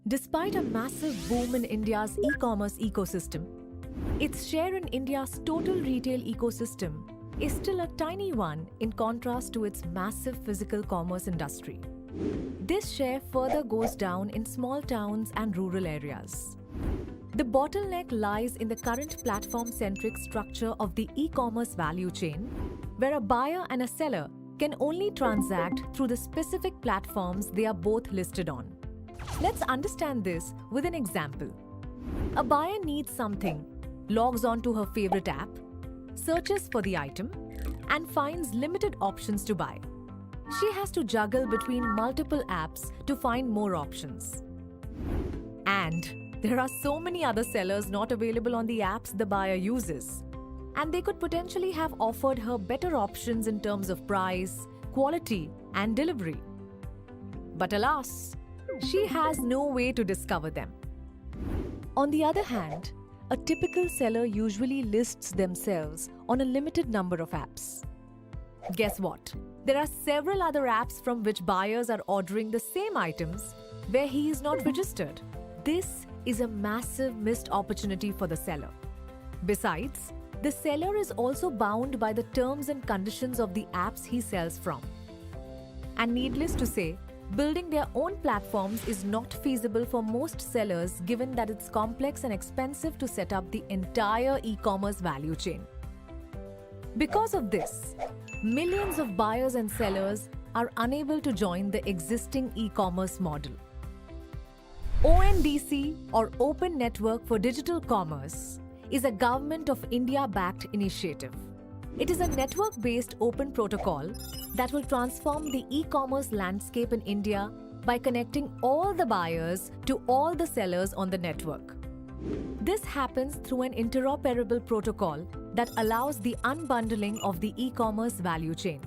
Despite a massive boom in India's e-commerce ecosystem, its share in India's total retail ecosystem is still a tiny one in contrast to its massive physical commerce industry. This share further goes down in small towns and rural areas. The bottleneck lies in the current platform-centric structure of the e-commerce value chain, where a buyer and a seller can only transact through the specific platforms they are both listed on. Let's understand this with an example. A buyer needs something, logs on to her favorite app, searches for the item, and finds limited options to buy. She has to juggle between multiple apps to find more options. And there are so many other sellers not available on the apps the buyer uses, and they could potentially have offered her better options in terms of price, quality, and delivery. But alas, she has no way to discover them. On the other hand, a typical seller usually lists themselves on a limited number of apps. Guess what? There are several other apps from which buyers are ordering the same items where he is not registered. This is a massive missed opportunity for the seller. Besides, the seller is also bound by the terms and conditions of the apps he sells from. And needless to say, building their own platforms is not feasible for most sellers given that it's complex and expensive to set up the entire e-commerce value chain. Because of this, millions of buyers and sellers are unable to join the existing e-commerce model. ONDC, or Open Network for Digital Commerce, is a Government of India-backed initiative. It is a network-based open protocol that will transform the e-commerce landscape in India by connecting all the buyers to all the sellers on the network. This happens through an interoperable protocol that allows the unbundling of the e-commerce value chain.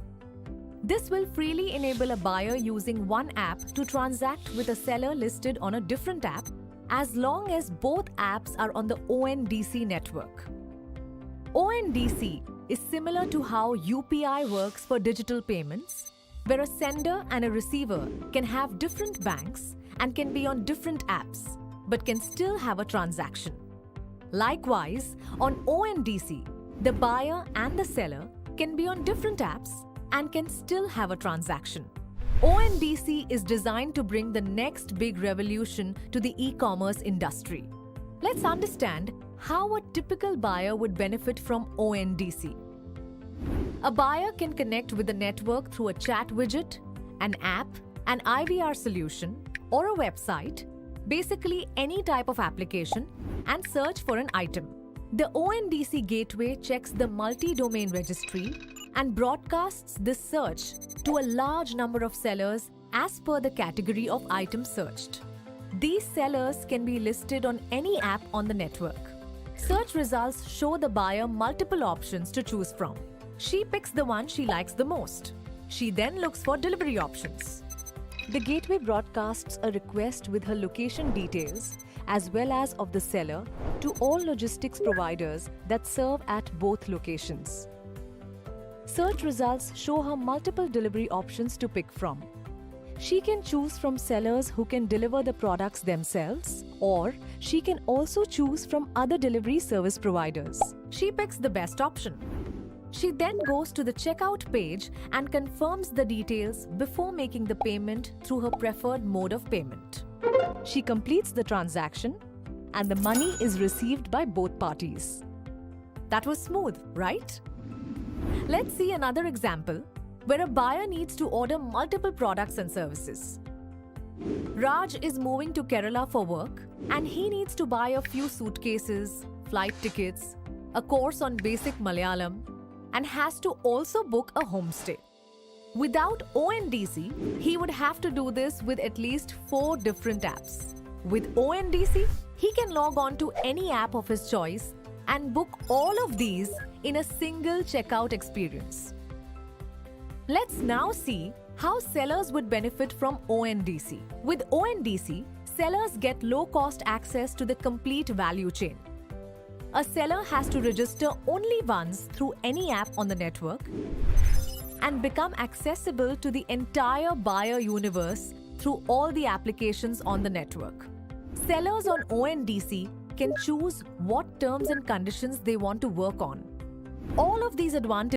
This will freely enable a buyer using one app to transact with a seller listed on a different app as long as both apps are on the ONDC network. ONDC is similar to how UPI works for digital payments, where a sender and a receiver can have different banks and can be on different apps, but can still have a transaction. Likewise, on ONDC, the buyer and the seller can be on different apps and can still have a transaction. ONDC is designed to bring the next big revolution to the e-commerce industry. Let's understand how a typical buyer would benefit from ONDC. A buyer can connect with the network through a chat widget, an app, an IVR solution, or a website, basically any type of application, and search for an item. The ONDC gateway checks the multi-domain registry and broadcasts this search to a large number of sellers as per the category of item searched. These sellers can be listed on any app on the network. Search results show the buyer multiple options to choose from. She picks the one she likes the most. She then looks for delivery options. The gateway broadcasts a request with her location details as well as of the seller to all logistics providers that serve at both locations. Search results show her multiple delivery options to pick from. She can choose from sellers who can deliver the products themselves, or she can also choose from other delivery service providers. She picks the best option. She then goes to the checkout page and confirms the details before making the payment through her preferred mode of payment. She completes the transaction and the money is received by both parties. That was smooth, right? Let's see another example where a buyer needs to order multiple products and services. Raj is moving to Kerala for work and he needs to buy a few suitcases, flight tickets, a course on basic Malayalam, and has to also book a homestay. Without ONDC, he would have to do this with at least 4 different apps. With ONDC, he can log on to any app of his choice and book all of these in a single checkout experience. Let's now see how sellers would benefit from ONDC. With ONDC, sellers get low-cost access to the complete value chain. A seller has to register only once through any app on the network and become accessible to the entire buyer universe through all the applications on the network. Sellers on ONDC can choose what terms and conditions they want to work on. All of these advantages